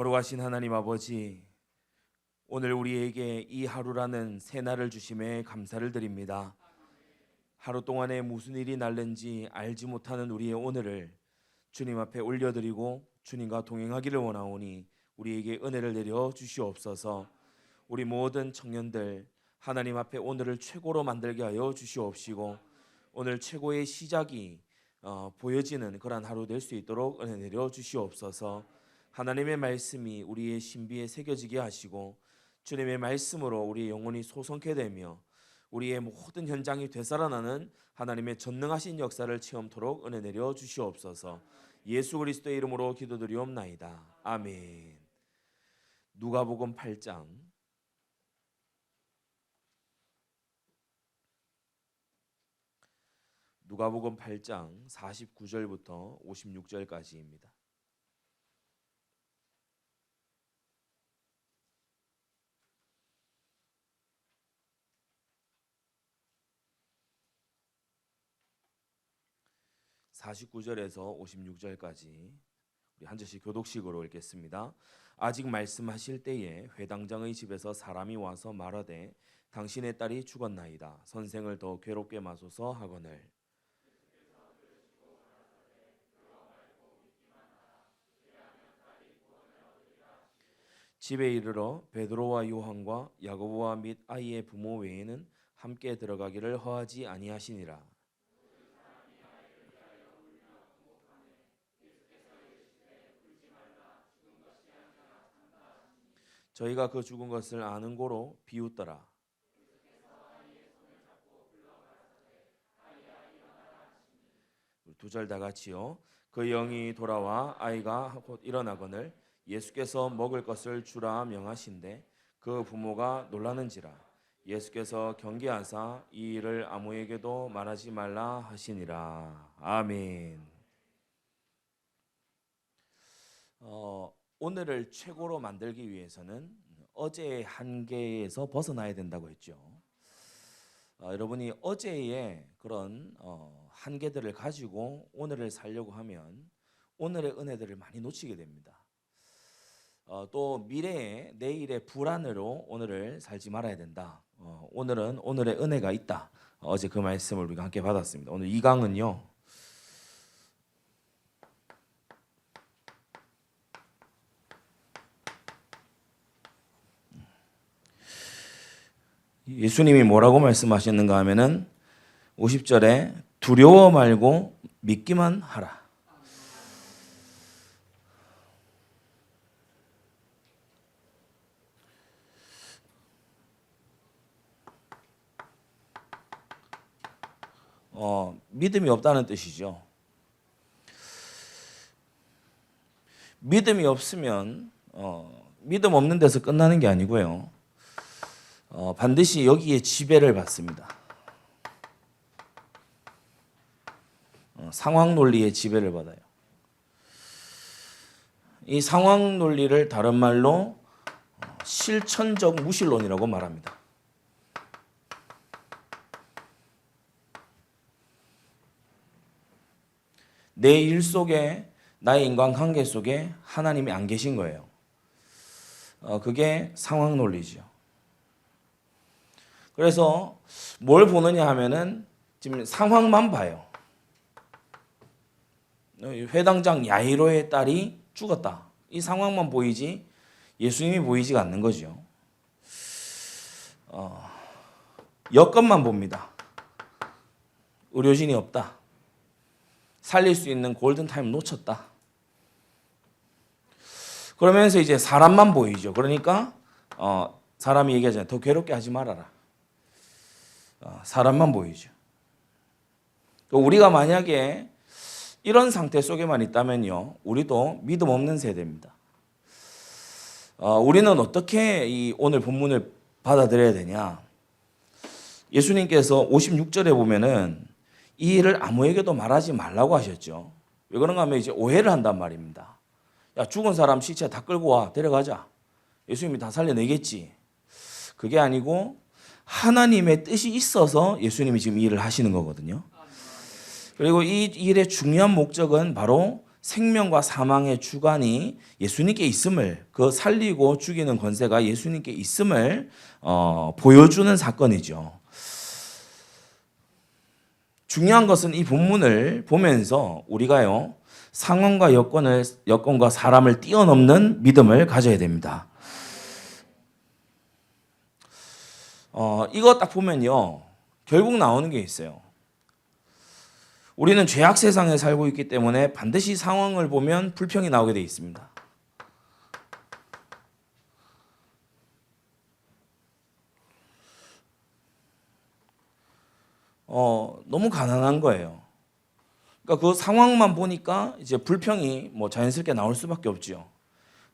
거룩하신 하나님 아버지, 오늘 우리에게 이 하루라는 새날을 주심에 감사를 드립니다. 하루 동안에 무슨 일이 날는지 알지 못하는 우리의 오늘을 주님 앞에 올려드리고 주님과 동행하기를 원하오니 우리에게 은혜를 내려 주시옵소서. 우리 모든 청년들 하나님 앞에 오늘을 최고로 만들게 하여 주시옵시고, 오늘 최고의 시작이 보여지는 그런 하루 될 수 있도록 은혜 내려 주시옵소서. 하나님의 말씀이 우리의 신비에 새겨지게 하시고 주님의 말씀으로 우리의 영혼이 소성케 되며 우리의 모든 현장이 되살아나는 하나님의 전능하신 역사를 체험토록 은혜 내려 주시옵소서. 예수 그리스도의 이름으로 기도드리옵나이다. 아멘. 누가복음 8장 누가복음 8장 49절부터 56절까지입니다. (49절에서) (56절까지) 우리 한 절씩 교독식으로 읽겠습니다. 아직 말씀하실 때에 회당장의 집에서 사람이 와서 말하되 당신의 딸이 죽었나이다. 선생을 더 괴롭게 마소서 하거늘. 집에 이르러 베드로와 요한과 야고보와 및 아이의 부모 외에는 함께 들어가기를 허하지 아니하시니라. 저희가 그 죽은 것을 아는 고로 비웃더라. 2절 다 같이요. 그 영이 돌아와 아이가 곧 일어나거늘 예수께서 먹을 것을 주라 명하신대 그 부모가 놀라는지라. 예수께서 경계하사 이 일을 아무에게도 말하지 말라 하시니라. 아멘. 오늘을 최고로 만들기 위해서는 어제의 한계에서 벗어나야 된다고 했죠. 여러분이 어제의 그런 한계들을 가지고 오늘을 살려고 하면 오늘의 은혜들을 많이 놓치게 됩니다. 또 미래의 내일의 불안으로 오늘을 살지 말아야 된다. 오늘은 오늘의 은혜가 있다. 어제 그 말씀을 우리가 함께 받았습니다. 오늘 2강은요. 예수님이 뭐라고 말씀하셨는가 하면은 50절에 두려워 말고 믿기만 하라. 믿음이 없다는 뜻이죠. 믿음이 없으면 믿음 없는 데서 끝나는 게 아니고요. 반드시 여기에 지배를 받습니다. 상황 논리의 지배를 받아요. 이 상황 논리를 다른 말로 실천적 무신론이라고 말합니다. 내 일 속에, 나의 인간관계 속에 하나님이 안 계신 거예요. 그게 상황 논리죠. 그래서 뭘 보느냐 하면은 지금 상황만 봐요. 회당장 야이로의 딸이 죽었다. 이 상황만 보이지 예수님이 보이지가 않는 거죠. 여건만 봅니다. 의료진이 없다. 살릴 수 있는 골든타임 놓쳤다. 그러면서 이제 사람만 보이죠. 그러니까 사람이 얘기하잖아요. 더 괴롭게 하지 말아라. 사람만 보이죠. 우리가 만약에 이런 상태 속에만 있다면요, 우리도 믿음 없는 세대입니다. 우리는 어떻게 이 오늘 본문을 받아들여야 되냐? 예수님께서 56절에 보면은 이 일을 아무에게도 말하지 말라고 하셨죠. 왜 그런가 하면 이제 오해를 한단 말입니다. 야, 죽은 사람 시체 다 끌고 와, 데려가자. 예수님이 다 살려내겠지. 그게 아니고 하나님의 뜻이 있어서 예수님이 지금 이 일을 하시는 거거든요. 그리고 이 일의 중요한 목적은 바로 생명과 사망의 주관이 예수님께 있음을, 그 살리고 죽이는 권세가 예수님께 있음을 보여주는 사건이죠. 중요한 것은 이 본문을 보면서 우리가요, 상황과 여건과 사람을 뛰어넘는 믿음을 가져야 됩니다. 이거 딱 보면요, 결국 나오는 게 있어요. 우리는 죄악 세상에 살고 있기 때문에 반드시 상황을 보면 불평이 나오게 돼 있습니다. 너무 가난한 거예요. 그러니까 그 상황만 보니까 이제 불평이 뭐 자연스럽게 나올 수밖에 없죠.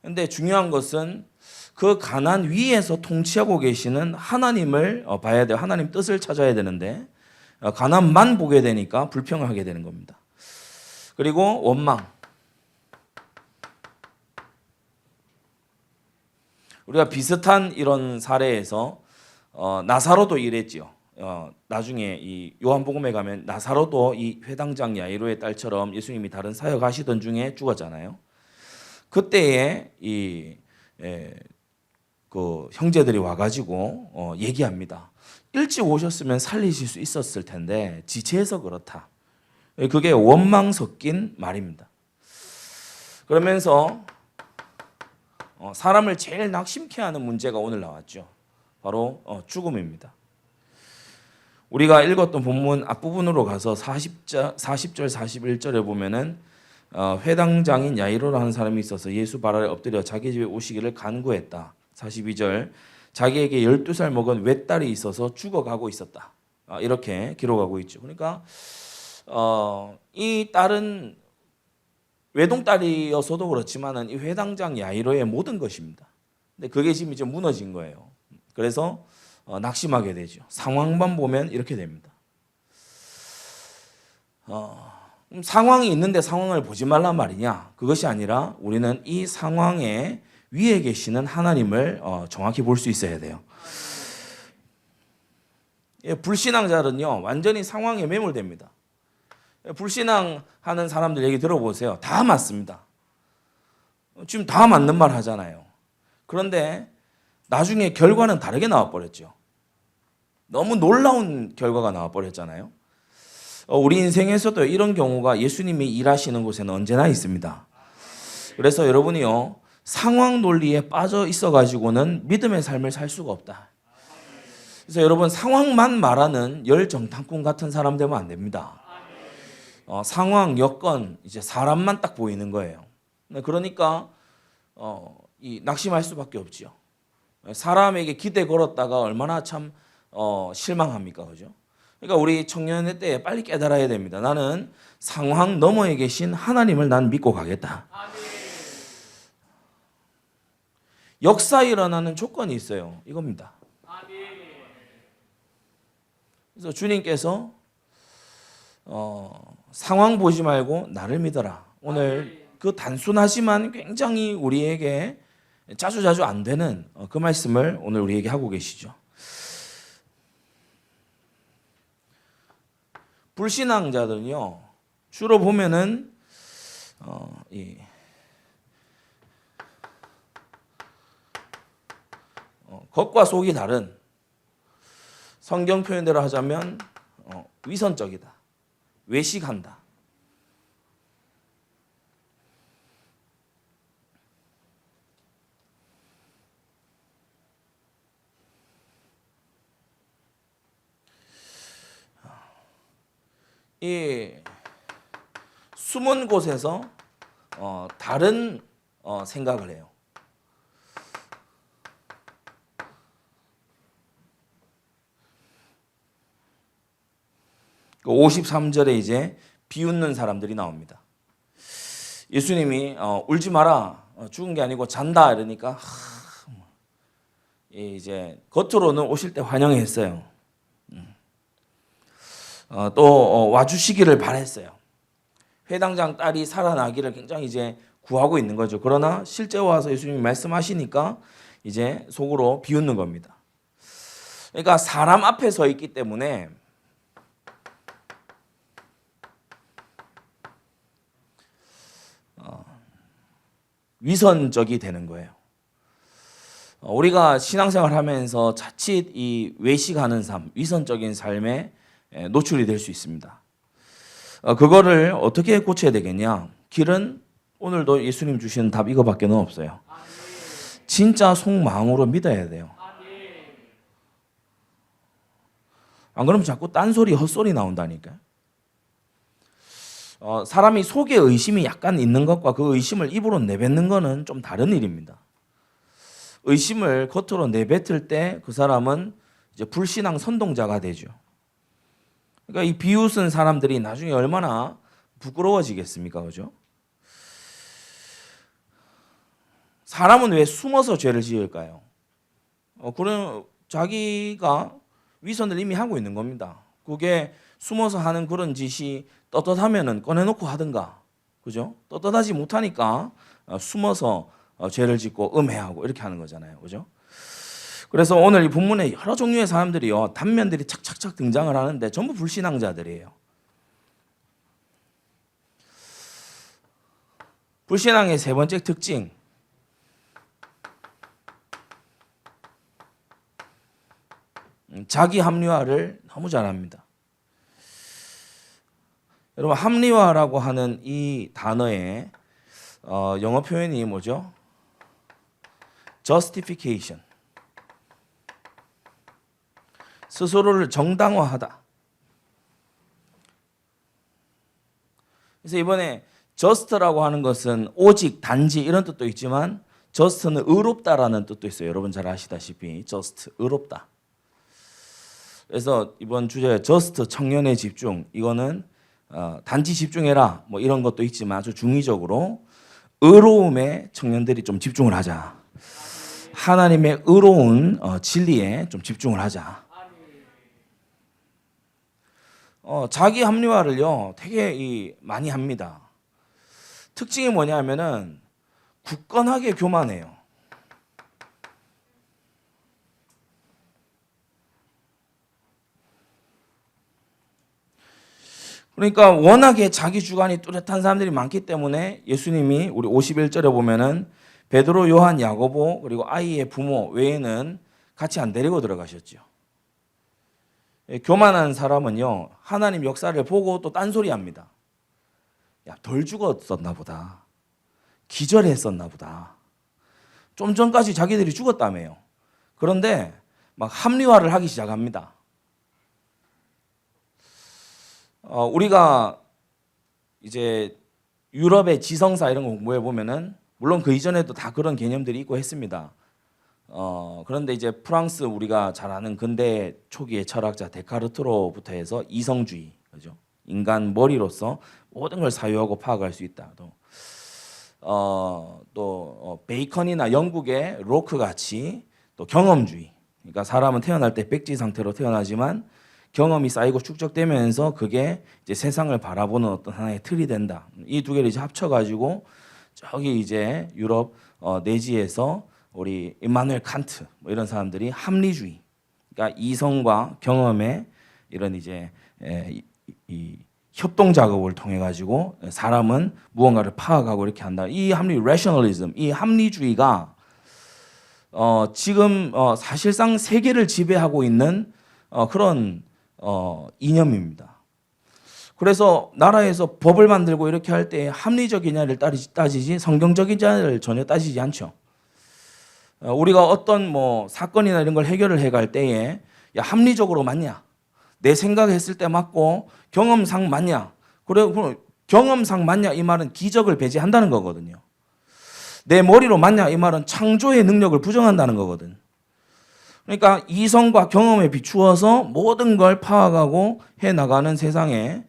근데 중요한 것은 그 가난 위에서 통치하고 계시는 하나님을 봐야 돼요. 하나님 뜻을 찾아야 되는데 가난만 보게 되니까 불평을 하게 되는 겁니다. 그리고 원망. 우리가 비슷한 이런 사례에서 나사로도 이랬지요. 나중에 이 요한복음에 가면 나사로도 이 회당장 야이로의 딸처럼 예수님이 다른 사역 하시던 중에 죽었잖아요. 그때에 그 형제들이 와가지고 얘기합니다. 일찍 오셨으면 살리실 수 있었을 텐데 지체해서 그렇다. 그게 원망 섞인 말입니다. 그러면서 사람을 제일 낙심케 하는 문제가 오늘 나왔죠. 바로 죽음입니다. 우리가 읽었던 본문 앞부분으로 가서 40절, 41절에 보면은 회당장인 야이로라는 사람이 있어서 예수 발 아래 엎드려 자기 집에 오시기를 간구했다. 42절, 자기에게 12살 먹은 외딸이 있어서 죽어가고 있었다. 이렇게 기록하고 있죠. 그러니까 이 딸은 외동딸이어서도 그렇지만은 이 회당장 야이로의 모든 것입니다. 근데 그게 지금 이제 무너진 거예요. 그래서 낙심하게 되죠. 상황만 보면 이렇게 됩니다. 상황이 있는데 상황을 보지 말란 말이냐? 그것이 아니라 우리는 이 상황에 위에 계시는 하나님을 정확히 볼 수 있어야 돼요. 불신앙자는요, 완전히 상황에 매몰됩니다. 불신앙하는 사람들 얘기 들어보세요. 다 맞습니다. 지금 다 맞는 말 하잖아요. 그런데 나중에 결과는 다르게 나와버렸죠. 너무 놀라운 결과가 나와버렸잖아요. 우리 인생에서도 이런 경우가 예수님이 일하시는 곳에는 언제나 있습니다. 그래서 여러분이요, 상황 논리에 빠져 있어가지고는 믿음의 삶을 살 수가 없다. 그래서 여러분, 상황만 말하는 열정탐꾼 같은 사람 되면 안 됩니다. 상황, 여건, 이제 사람만 딱 보이는 거예요. 그러니까 이 낙심할 수밖에 없죠. 사람에게 기대 걸었다가 얼마나 참 실망합니까, 그죠? 그러니까 우리 청년의 때에 빨리 깨달아야 됩니다. 나는 상황 너머에 계신 하나님을 난 믿고 가겠다. 역사 일어나는 조건이 있어요. 이겁니다. 그래서 주님께서 상황 보지 말고 나를 믿어라. 오늘 그 단순하지만 굉장히 우리에게 자주자주 안 되는 그 말씀을 오늘 우리에게 하고 계시죠. 불신앙자들은요, 주로 보면은 겉과 속이 다른, 성경 표현대로 하자면 위선적이다, 외식한다. 이 숨은 곳에서 다른 생각을 해요. 53절에 이제 비웃는 사람들이 나옵니다. 예수님이 울지 마라, 죽은 게 아니고 잔다 이러니까 이제 겉으로는 오실 때 환영했어요. 또 와주시기를 바랬어요. 회당장 딸이 살아나기를 굉장히 이제 구하고 있는 거죠. 그러나 실제 와서 예수님이 말씀하시니까 이제 속으로 비웃는 겁니다. 그러니까 사람 앞에 서 있기 때문에 위선적이 되는 거예요. 우리가 신앙생활 하면서 자칫 이 외식하는 삶, 위선적인 삶에 노출이 될 수 있습니다. 그거를 어떻게 고쳐야 되겠냐? 길은 오늘도 예수님 주시는 답 이거밖에 없어요. 진짜 속마음으로 믿어야 돼요. 안 그러면 자꾸 딴소리, 헛소리 나온다니까. 사람이 속에 의심이 약간 있는 것과 그 의심을 입으로 내뱉는 거는 좀 다른 일입니다. 의심을 겉으로 내뱉을 때 그 사람은 이제 불신앙 선동자가 되죠. 그러니까 이 비웃은 사람들이 나중에 얼마나 부끄러워지겠습니까, 그죠? 사람은 왜 숨어서 죄를 지을까요? 그런 자기가 위선을 이미 하고 있는 겁니다. 그게 숨어서 하는 그런 짓이 떳떳하면은 꺼내놓고 하든가, 그죠? 떳떳하지 못하니까 숨어서 죄를 짓고 음해하고 이렇게 하는 거잖아요, 그죠? 그래서 오늘 이 본문에 여러 종류의 사람들이요, 단면들이 착착착 등장을 하는데 전부 불신앙자들이에요. 불신앙의 세 번째 특징, 자기 합리화를 너무 잘합니다. 여러분, 합리화라고 하는 이 단어의 영어 표현이 뭐죠? justification. 스스로를 정당화하다. 그래서 이번에 just라고 하는 것은 오직, 단지 이런 뜻도 있지만 just는 의롭다라는 뜻도 있어요. 여러분 잘 아시다시피 just, 의롭다. 그래서 이번 주제 just 청년의 집중, 이거는 단지 집중해라 뭐 이런 것도 있지만 아주 중의적으로 의로움에 청년들이 좀 집중을 하자. 하나님의 의로운 진리에 좀 집중을 하자. 자기 합리화를요 되게 많이 합니다. 특징이 뭐냐면은 굳건하게 교만해요. 그러니까 워낙에 자기 주관이 뚜렷한 사람들이 많기 때문에 예수님이 우리 51절에 보면은 베드로, 요한, 야고보 그리고 아이의 부모 외에는 같이 안 데리고 들어가셨죠. 교만한 사람은요 하나님 역사를 보고 또 딴소리합니다. 야, 덜 죽었었나 보다. 기절했었나 보다. 좀 전까지 자기들이 죽었다며요. 그런데 막 합리화를 하기 시작합니다. 우리가 이제 유럽의 지성사 이런 거 공부해 보면은 물론 그 이전에도 다 그런 개념들이 있고 했습니다. 그런데 이제 프랑스 우리가 잘 아는 근대 초기의 철학자 데카르트로부터 해서 이성주의, 그죠? 인간 머리로서 모든 걸 사유하고 파악할 수 있다. 또 베이컨이나 영국의 로크 같이 또 경험주의. 그러니까 사람은 태어날 때 백지 상태로 태어나지만 경험이 쌓이고 축적되면서 그게 이제 세상을 바라보는 어떤 하나의 틀이 된다. 이 두 개를 이제 합쳐가지고 저기 이제 유럽 내지에서 우리 임마누엘 칸트 뭐 이런 사람들이 합리주의, 그러니까 이성과 경험의 이런 이제 이 협동 작업을 통해 가지고 사람은 무언가를 파악하고 이렇게 한다. 이 rationalism, 이 합리주의가 지금 사실상 세계를 지배하고 있는 그런 이념입니다. 그래서 나라에서 법을 만들고 이렇게 할 때 합리적이냐를 따지지 성경적이냐를 전혀 따지지 않죠. 우리가 어떤 뭐 사건이나 이런 걸 해결을 해갈 때에 야, 합리적으로 맞냐? 내 생각했을 때 맞고 경험상 맞냐? 그리고 경험상 맞냐 이 말은 기적을 배제한다는 거거든요. 내 머리로 맞냐 이 말은 창조의 능력을 부정한다는 거거든. 그러니까 이성과 경험에 비추어서 모든 걸 파악하고 해나가는 세상에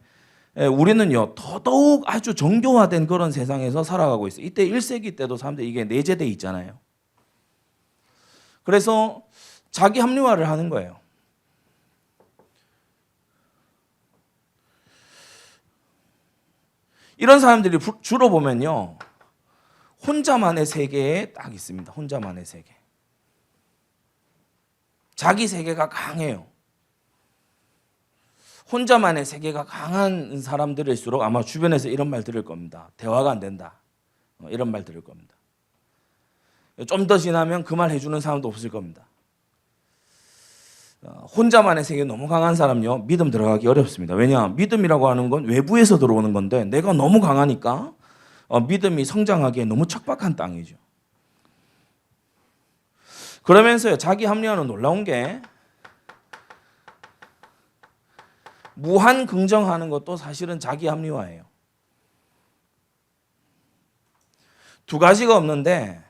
우리는요 더더욱 아주 정교화된 그런 세상에서 살아가고 있어요. 이때 1세기 때도 사람들이 이게 내재돼 있잖아요. 그래서 자기 합리화를 하는 거예요. 이런 사람들이 주로 보면요 혼자만의 세계에 딱 있습니다. 혼자만의 세계. 자기 세계가 강해요. 혼자만의 세계가 강한 사람들일수록 아마 주변에서 이런 말 들을 겁니다. 대화가 안 된다. 이런 말 들을 겁니다. 좀 더 지나면 그 말 해주는 사람도 없을 겁니다. 혼자만의 세계 너무 강한 사람요, 믿음 들어가기 어렵습니다. 왜냐? 믿음이라고 하는 건 외부에서 들어오는 건데 내가 너무 강하니까 믿음이 성장하기에 너무 척박한 땅이죠. 그러면서요, 자기 합리화는 놀라운 게 무한 긍정하는 것도 사실은 자기 합리화예요. 두 가지가 없는데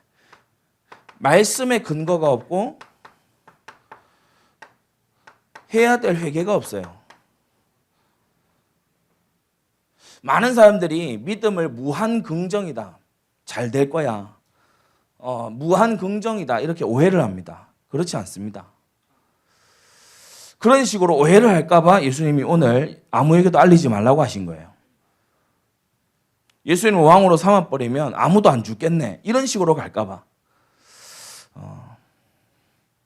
말씀에 근거가 없고 해야 될 회개가 없어요. 많은 사람들이 믿음을 무한 긍정이다, 잘 될 거야, 무한 긍정이다 이렇게 오해를 합니다. 그렇지 않습니다. 그런 식으로 오해를 할까 봐 예수님이 오늘 아무에게도 알리지 말라고 하신 거예요. 예수님을 왕으로 삼아버리면 아무도 안 죽겠네 이런 식으로 갈까 봐.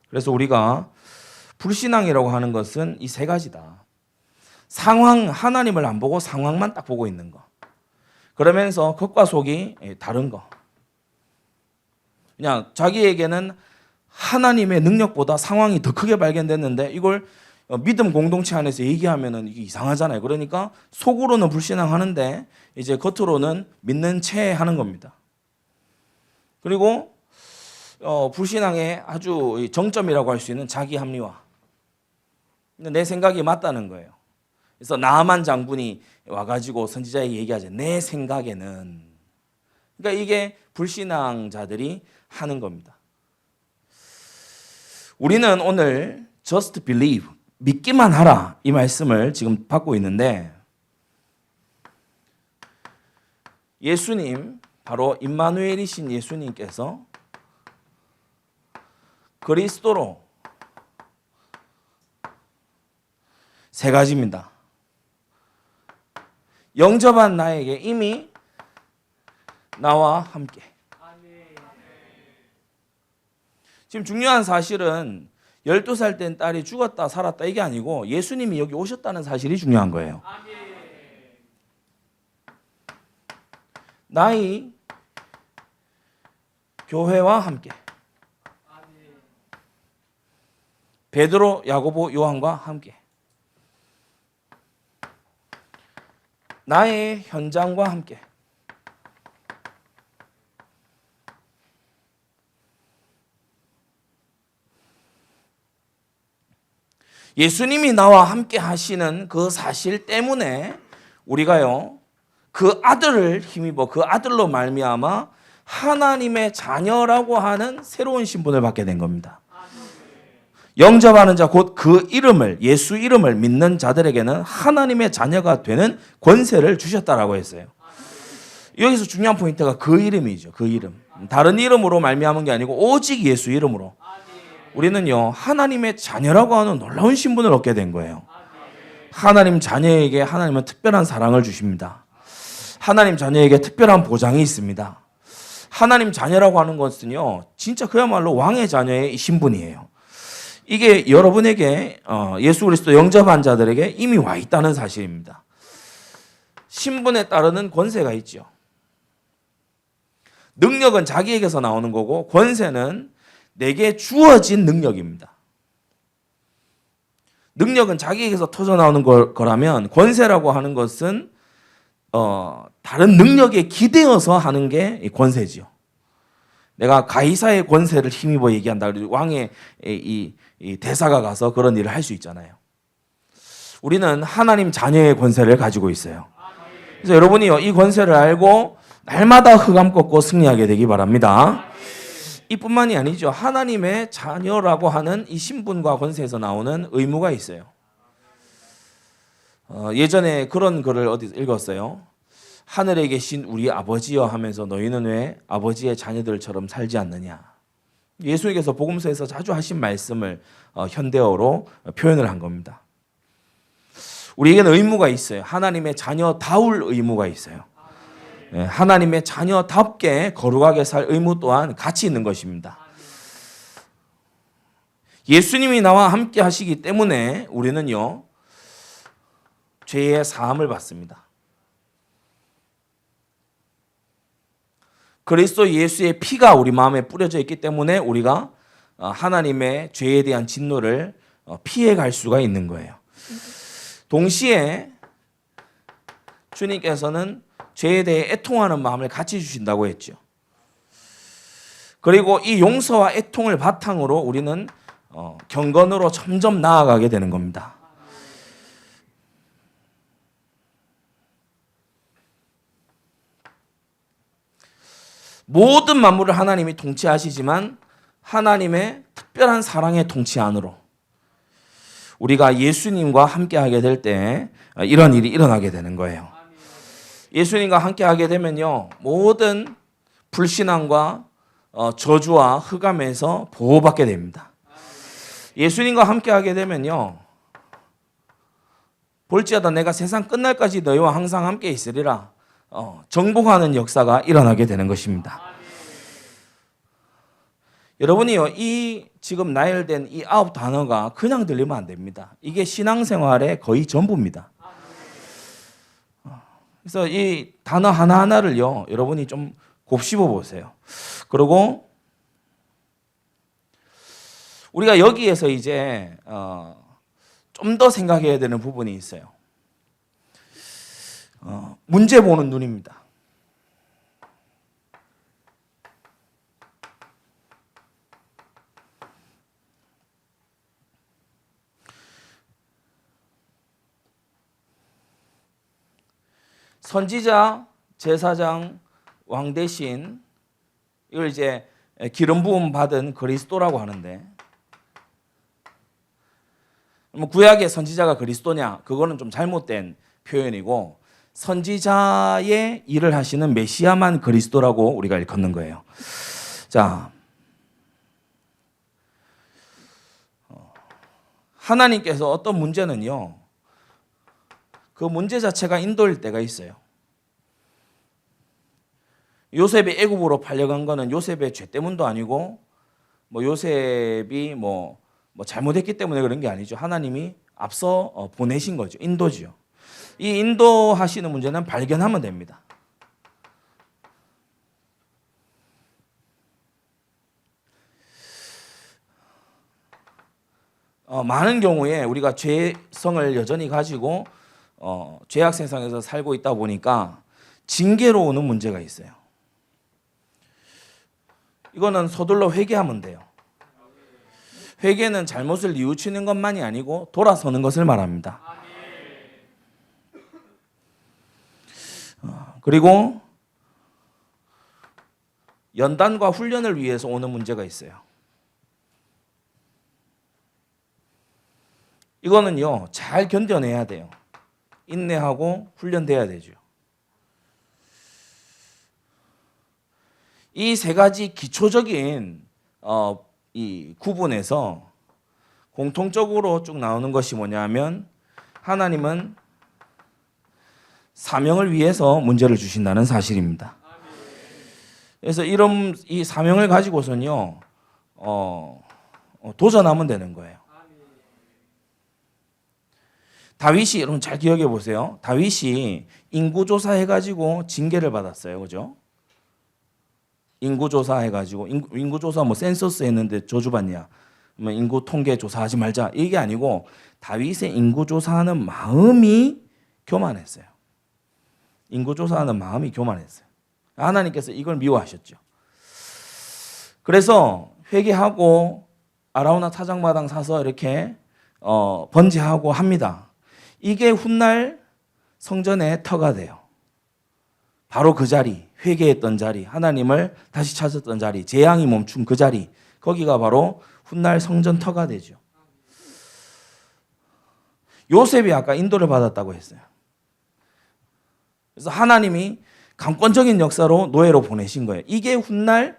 그래서 우리가 불신앙이라고 하는 것은 이 세 가지다. 상황, 하나님을 안 보고 상황만 딱 보고 있는 거. 그러면서 겉과 속이 다른 거. 그냥 자기에게는 하나님의 능력보다 상황이 더 크게 발견됐는데 이걸 믿음 공동체 안에서 얘기하면은 이게 이상하잖아요. 그러니까 속으로는 불신앙하는데 이제 겉으로는 믿는 채 하는 겁니다. 그리고 불신앙의 아주 정점이라고 할 수 있는 자기 합리화. 내 생각이 맞다는 거예요. 그래서 나아만 장군이 와가지고 선지자에게 얘기하죠. 내 생각에는. 그러니까 이게 불신앙자들이 하는 겁니다. 우리는 오늘 just believe, 믿기만 하라 이 말씀을 지금 받고 있는데 예수님, 바로 임마누엘이신 예수님께서 그리스도로 세 가지입니다. 영접한 나에게 이미 나와 함께. 지금 중요한 사실은 12살 된 딸이 죽었다 살았다 이게 아니고 예수님이 여기 오셨다는 사실이 중요한 거예요. 나의 교회와 함께. 베드로, 야고보, 요한과 함께. 나의 현장과 함께. 예수님이 나와 함께 하시는 그 사실 때문에 우리가요, 그 아들을 힘입어 그 아들로 말미암아 하나님의 자녀라고 하는 새로운 신분을 받게 된 겁니다. 영접하는 자 곧 그 이름을, 예수 이름을 믿는 자들에게는 하나님의 자녀가 되는 권세를 주셨다라고 했어요. 여기서 중요한 포인트가 그 이름이죠. 그 이름. 다른 이름으로 말미암은 게 아니고 오직 예수 이름으로. 우리는요, 하나님의 자녀라고 하는 놀라운 신분을 얻게 된 거예요. 하나님 자녀에게 하나님은 특별한 사랑을 주십니다. 하나님 자녀에게 특별한 보장이 있습니다. 하나님 자녀라고 하는 것은요, 진짜 그야말로 왕의 자녀의 신분이에요. 이게 여러분에게 예수 그리스도 영접한 자들에게 이미 와 있다는 사실입니다. 신분에 따르는 권세가 있죠. 능력은 자기에게서 나오는 거고 권세는 내게 주어진 능력입니다. 능력은 자기에게서 터져 나오는 거라면 권세라고 하는 것은 다른 능력에 기대어서 하는 게 권세지요. 내가 가이사의 권세를 힘입어 얘기한다. 왕의 이 대사가 가서 그런 일을 할 수 있잖아요. 우리는 하나님 자녀의 권세를 가지고 있어요. 그래서 여러분이요, 이 권세를 알고 날마다 흑암 꺾고 승리하게 되기 바랍니다. 이뿐만이 아니죠. 하나님의 자녀라고 하는 이 신분과 권세에서 나오는 의무가 있어요. 예전에 그런 글을 어디서 읽었어요. 하늘에 계신 우리 아버지여 하면서 너희는 왜 아버지의 자녀들처럼 살지 않느냐. 예수님께서 복음서에서 자주 하신 말씀을 현대어로 표현을 한 겁니다. 우리에게는 의무가 있어요. 하나님의 자녀다울 의무가 있어요. 하나님의 자녀답게 거룩하게 살 의무 또한 같이 있는 것입니다. 예수님이 나와 함께 하시기 때문에 우리는요, 죄의 사함을 받습니다. 그리스도 예수의 피가 우리 마음에 뿌려져 있기 때문에 우리가 하나님의 죄에 대한 진노를 피해 갈 수가 있는 거예요. 동시에 주님께서는 죄에 대해 애통하는 마음을 같이 주신다고 했죠. 그리고 이 용서와 애통을 바탕으로 우리는 경건으로 점점 나아가게 되는 겁니다. 모든 만물을 하나님이 통치하시지만 하나님의 특별한 사랑의 통치 안으로 우리가 예수님과 함께하게 될 때 이런 일이 일어나게 되는 거예요. 예수님과 함께하게 되면요, 모든 불신앙과 저주와 흑암에서 보호받게 됩니다. 예수님과 함께하게 되면요, 볼지어다 내가 세상 끝날까지 너희와 항상 함께 있으리라, 정복하는 역사가 일어나게 되는 것입니다. 여러분이요, 이 지금 나열된 이 9 단어가 그냥 들리면 안 됩니다. 이게 신앙생활의 거의 전부입니다. 그래서 이 단어 하나하나를요, 여러분이 좀 곱씹어 보세요. 그리고 우리가 여기에서 이제 좀 더 생각해야 되는 부분이 있어요. 문제 보는 눈입니다. 선지자, 제사장, 왕 대신 이걸 이제 기름 부음 받은 그리스도라고 하는데, 구약의 선지자가 그리스도냐? 그거는 좀 잘못된 표현이고, 선지자의 일을 하시는 메시아만 그리스도라고 우리가 일컫는 거예요. 자, 하나님께서 어떤 문제는요, 그 문제 자체가 인도일 때가 있어요. 요셉이 애굽으로 팔려간 거는 요셉의 죄 때문도 아니고, 요셉이 잘못했기 때문에 그런 게 아니죠. 하나님이 앞서 보내신 거죠. 인도지요. 이 인도하시는 문제는 발견하면 됩니다. 많은 경우에 우리가 죄성을 여전히 가지고 죄악 세상에서 살고 있다 보니까 징계로 오는 문제가 있어요. 이거는 서둘러 회개하면 돼요. 회개는 잘못을 뉘우치는 것만이 아니고 돌아서는 것을 말합니다. 그리고 연단과 훈련을 위해서 오는 문제가 있어요. 이거는요, 잘 견뎌내야 돼요. 인내하고 훈련돼야 되죠. 이 세 가지 기초적인 이 구분에서 공통적으로 쭉 나오는 것이 뭐냐면, 하나님은 사명을 위해서 문제를 주신다는 사실입니다. 그래서 이 사명을 가지고선요, 도전하면 되는 거예요. 다윗이, 여러분 잘 기억해 보세요. 다윗이 인구조사 해가지고 징계를 받았어요. 그죠? 인구조사 해가지고, 인구조사 센서스 했는데 저주받냐? 인구 통계 조사하지 말자. 이게 아니고, 다윗의 인구조사하는 마음이 교만했어요. 인구조사하는 마음이 교만했어요. 하나님께서 이걸 미워하셨죠. 그래서 회개하고 아라우나 타작마당 사서 이렇게 번제하고 합니다. 이게 훗날 성전의 터가 돼요. 바로 그 자리, 회개했던 자리, 하나님을 다시 찾았던 자리, 재앙이 멈춘 그 자리, 거기가 바로 훗날 성전 터가 되죠. 요셉이 아까 인도를 받았다고 했어요. 그래서 하나님이 강권적인 역사로 노예로 보내신 거예요. 이게 훗날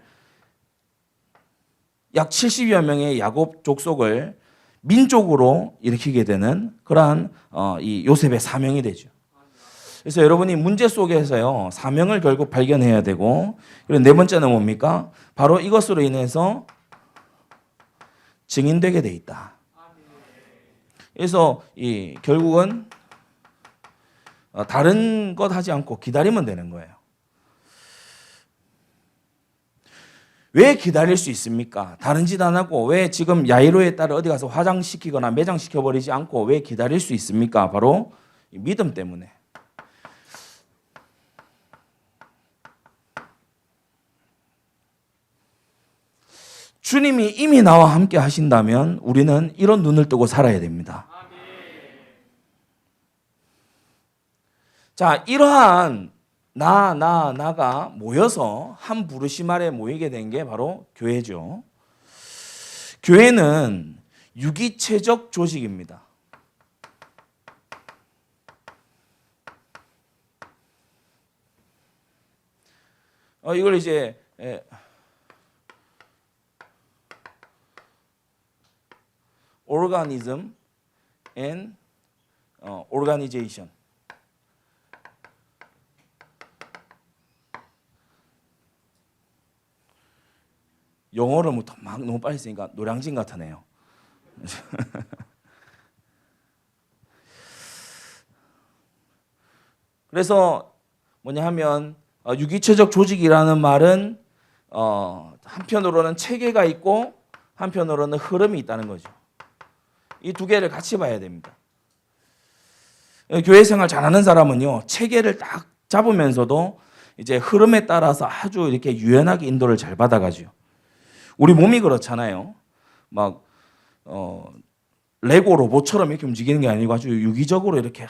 약 70여 명의 야곱 족속을 민족으로 일으키게 되는 그러한 이 요셉의 사명이 되죠. 그래서 여러분이 문제 속에서요, 사명을 결국 발견해야 되고, 그리고 네 번째는 뭡니까? 바로 이것으로 인해서 증인되게 돼 있다. 그래서 결국은 다른 것 하지 않고 기다리면 되는 거예요. 왜 기다릴 수 있습니까? 다른 짓 안 하고 왜 지금 야이로에 따라 어디 가서 화장시키거나 매장시켜버리지 않고 왜 기다릴 수 있습니까? 바로 믿음 때문에. 주님이 이미 나와 함께 하신다면 우리는 이런 눈을 뜨고 살아야 됩니다. 자, 이러한 나가 모여서 한 부르심 아래 모이게 된 게 바로 교회죠. 교회는 유기체적 조직입니다. 이걸 이제 organism and organization. 영어를 막 너무 빨리 쓰니까 노량진 같으네요. 그래서 뭐냐 하면 유기체적 조직이라는 말은 한편으로는 체계가 있고 한편으로는 흐름이 있다는 거죠. 이 두 개를 같이 봐야 됩니다. 교회 생활 잘하는 사람은요, 체계를 딱 잡으면서도 이제 흐름에 따라서 아주 이렇게 유연하게 인도를 잘 받아가죠. 우리 몸이 그렇잖아요. 막 레고 로봇처럼 이렇게 움직이는 게 아니고 아주 유기적으로 이렇게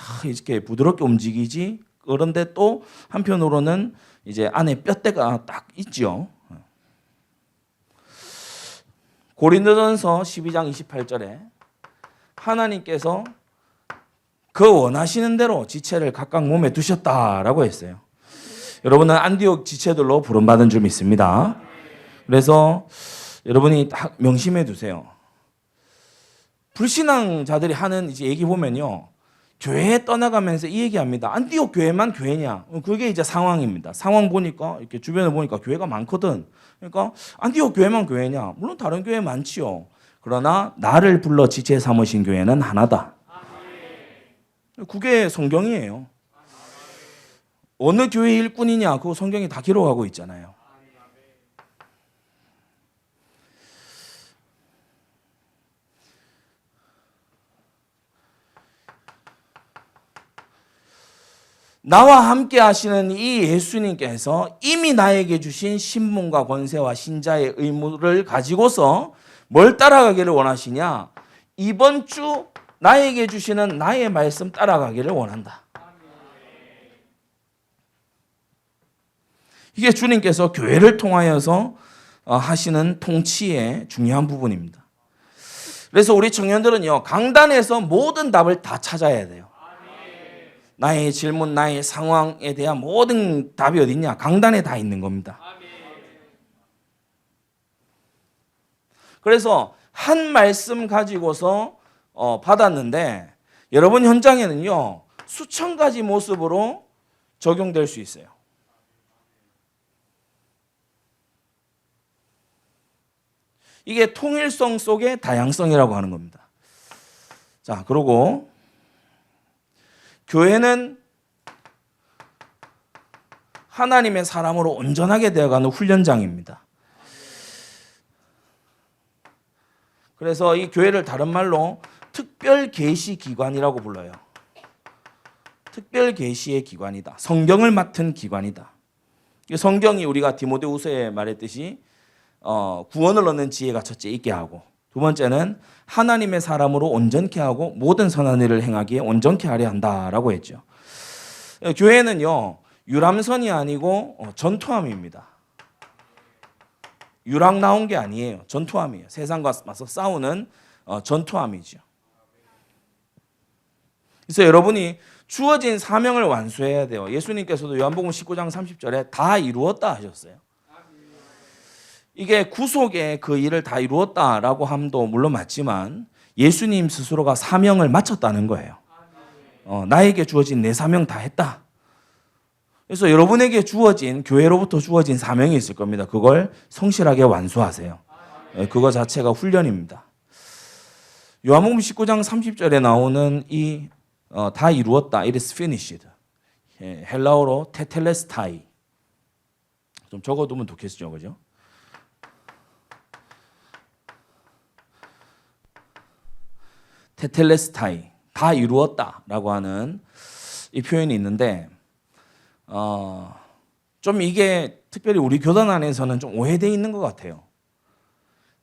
부드럽게 움직이지. 그런데 또 한편으로는 이제 안에 뼈대가 딱 있죠. 고린도전서 12장 28절에 하나님께서 그 원하시는 대로 지체를 각각 몸에 두셨다라고 했어요. 여러분은 안디옥 지체들로 부름받은 줄 믿습니다. 그래서 여러분이 딱 명심해 두세요. 불신앙자들이 하는 이제 얘기 보면요, 교회에 떠나가면서 이 얘기합니다. 안디옥 교회만 교회냐? 그게 이제 상황입니다. 상황 보니까 이렇게 주변을 보니까 교회가 많거든. 그러니까 안디옥 교회만 교회냐? 물론 다른 교회 많지요. 그러나 나를 불러 지체 삼으신 교회는 하나다. 그게 성경이에요. 어느 교회 일꾼이냐? 그거 성경이 다 기록하고 있잖아요. 나와 함께 하시는 이 예수님께서 이미 나에게 주신 신분과 권세와 신자의 의무를 가지고서 뭘 따라가기를 원하시냐? 이번 주 나에게 주시는 나의 말씀 따라가기를 원한다. 이게 주님께서 교회를 통하여서 하시는 통치의 중요한 부분입니다. 그래서 우리 청년들은요, 강단에서 모든 답을 다 찾아야 돼요. 나의 질문, 나의 상황에 대한 모든 답이 어디 있냐? 강단에 다 있는 겁니다. 그래서 한 말씀 가지고서 받았는데 여러분 현장에는요, 수천 가지 모습으로 적용될 수 있어요. 이게 통일성 속의 다양성이라고 하는 겁니다. 자, 그리고 교회는 하나님의 사람으로 온전하게 되어가는 훈련장입니다. 그래서 이 교회를 다른 말로 특별 계시 기관이라고 불러요. 특별 계시의 기관이다. 성경을 맡은 기관이다. 성경이 우리가 디모데후서에 말했듯이 구원을 얻는 지혜가 첫째 있게 하고, 두 번째는 하나님의 사람으로 온전케 하고 모든 선한 일을 행하기에 온전케 하려 한다라고 했죠. 교회는요, 유람선이 아니고 전투함입니다. 유랑 나온 게 아니에요. 전투함이에요. 세상과 맞서 싸우는 전투함이죠. 그래서 여러분이 주어진 사명을 완수해야 돼요. 예수님께서도 요한복음 19장 30절에 다 이루었다 하셨어요. 이게 구속의 그 일을 다 이루었다라고 함도 물론 맞지만 예수님 스스로가 사명을 마쳤다는 거예요. 나에게 주어진 내 사명 다 했다. 그래서 여러분에게 주어진, 교회로부터 주어진 사명이 있을 겁니다. 그걸 성실하게 완수하세요. 그거 자체가 훈련입니다. 요한복음 19장 30절에 나오는 이 다 이루었다, it is finished. 헬라어로 테텔레스타이. 좀 적어두면 좋겠죠, 그죠? 테텔레스타이, 다 이루었다라고 하는 이 표현이 있는데 좀 이게 특별히 우리 교단 안에서는 좀 오해되어 있는 것 같아요.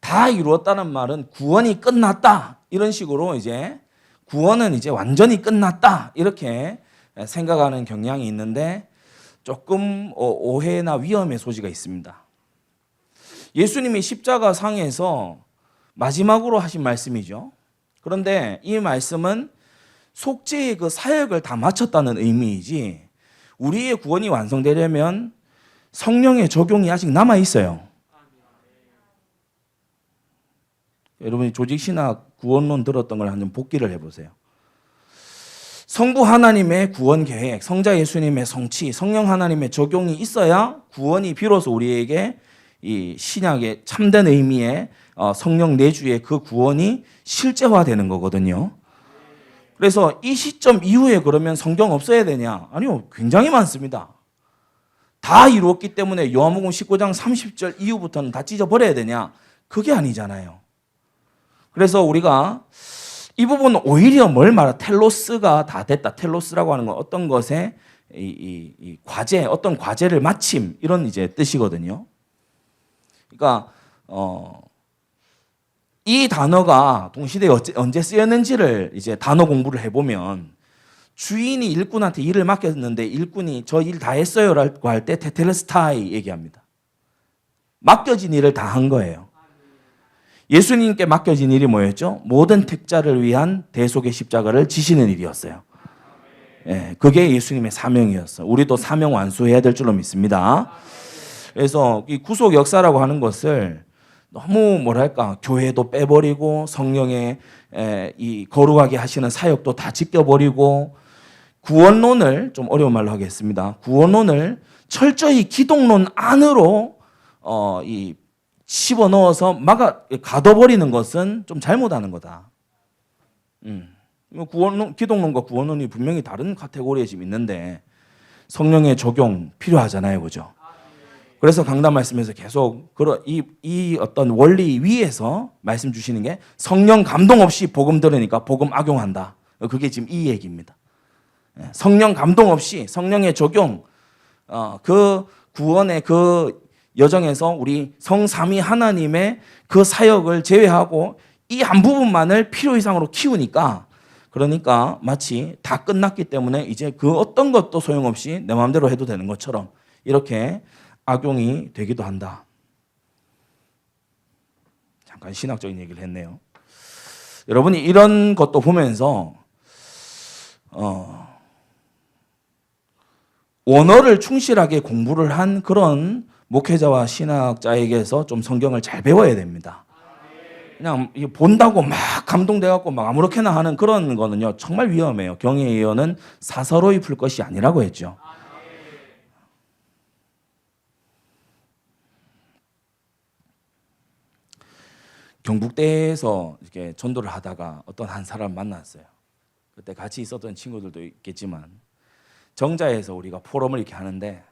다 이루었다는 말은 구원이 끝났다 이런 식으로 이제 구원은 이제 완전히 끝났다 이렇게 생각하는 경향이 있는데 조금 오해나 위험의 소지가 있습니다. 예수님이 십자가 상에서 마지막으로 하신 말씀이죠. 그런데 이 말씀은 속죄의 그 사역을 다 마쳤다는 의미이지 우리의 구원이 완성되려면 성령의 적용이 아직 남아 있어요. 여러분이 조직신학 구원론 들었던 걸 한번 복기를 해보세요. 성부 하나님의 구원 계획, 성자 예수님의 성취, 성령 하나님의 적용이 있어야 구원이 비로소 우리에게 이 신약의 참된 의미의 성령 내주의 그 구원이 실제화되는 거거든요. 그래서 이 시점 이후에 그러면 성경 없어야 되냐? 아니요, 굉장히 많습니다. 다 이루었기 때문에 요한복음 19장 30절 이후부터는 다 찢어버려야 되냐? 그게 아니잖아요. 그래서 우리가 이 부분은 오히려 뭘 말하? 텔로스가 다 됐다. 텔로스라고 하는 건 어떤 것의 이 과제, 어떤 과제를 마침 이런 이제 뜻이거든요. 그러니까 이 단어가 동시대에 언제 쓰였는지를 이제 단어 공부를 해보면 주인이 일꾼한테 일을 맡겼는데 일꾼이 저 일 다 했어요라고 할 때 테텔레스타이 얘기합니다. 맡겨진 일을 다 한 거예요. 예수님께 맡겨진 일이 뭐였죠? 모든 택자를 위한 대속의 십자가를 지시는 일이었어요. 예, 그게 예수님의 사명이었어요. 우리도 사명 완수해야 될 줄로 믿습니다. 그래서 이 구속 역사라고 하는 것을 너무 뭐랄까 교회도 빼버리고 성령의 이 거룩하게 하시는 사역도 다 지켜버리고 구원론을 좀 어려운 말로 하겠습니다. 구원론을 철저히 기독론 안으로 이 집어넣어서 가둬버리는 것은 좀 잘못하는 거다. 기독론과 구원론이 분명히 다른 카테고리에 지금 있는데 성령의 적용 필요하잖아요, 그죠? 그래서 강단 말씀에서 계속 이 어떤 원리 위에서 말씀 주시는 게 성령 감동 없이 복음 들으니까 복음 악용한다. 그게 지금 이 얘기입니다. 성령 감동 없이 성령의 적용, 그 구원의 그 여정에서 우리 성삼위 하나님의 그 사역을 제외하고 이 한 부분만을 필요 이상으로 키우니까 그러니까 마치 다 끝났기 때문에 이제 그 어떤 것도 소용없이 내 마음대로 해도 되는 것처럼 이렇게 악용이 되기도 한다. 잠깐 신학적인 얘기를 했네요. 여러분이 이런 것도 보면서 원어를 충실하게 공부를 한 그런 목회자와 신학자에게서 좀 성경을 잘 배워야 됩니다. 그냥 본다고 막 감동돼갖고 막 아무렇게나 하는 그런 거는요 정말 위험해요. 경의 예언은 사서로이 풀 것이 아니라고 했죠. 경북대에서 이렇게 전도를 하다가 어떤 한 사람 만났어요. 그때 같이 있었던 친구들도 있겠지만 정자에서 우리가 포럼을 이렇게 하는데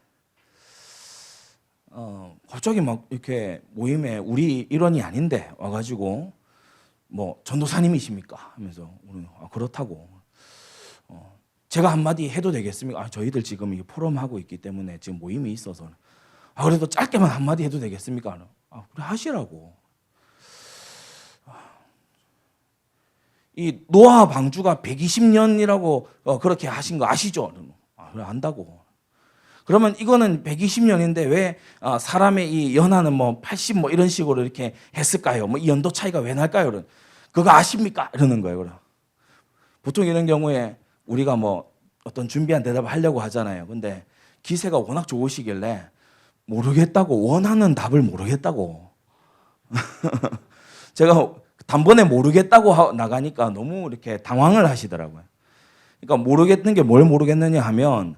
갑자기 막 이렇게 모임에 우리 일원이 아닌데 와가지고 뭐 전도사님이십니까? 하면서 그렇다고 제가 한마디 해도 되겠습니까? 저희들 지금 이 포럼 하고 있기 때문에 지금 모임이 있어서 그래도 짧게만 한마디 해도 되겠습니까? 그래 하시라고. 이 노아 방주가 120년이라고 그렇게 하신 거 아시죠? 그래 안다고. 그러면 이거는 120년인데 왜 사람의 이 연하는 뭐 80 뭐 이런 식으로 이렇게 했을까요? 뭐 이 연도 차이가 왜 날까요? 그거 아십니까? 이러는 거예요. 그럼 보통 이런 경우에 우리가 뭐 어떤 준비한 대답을 하려고 하잖아요. 근데 기세가 워낙 좋으시길래 모르겠다고 원하는 답을 모르겠다고. 제가 단번에 모르겠다고 나가니까 너무 이렇게 당황을 하시더라고요. 그러니까 모르겠는 게 뭘 모르겠느냐 하면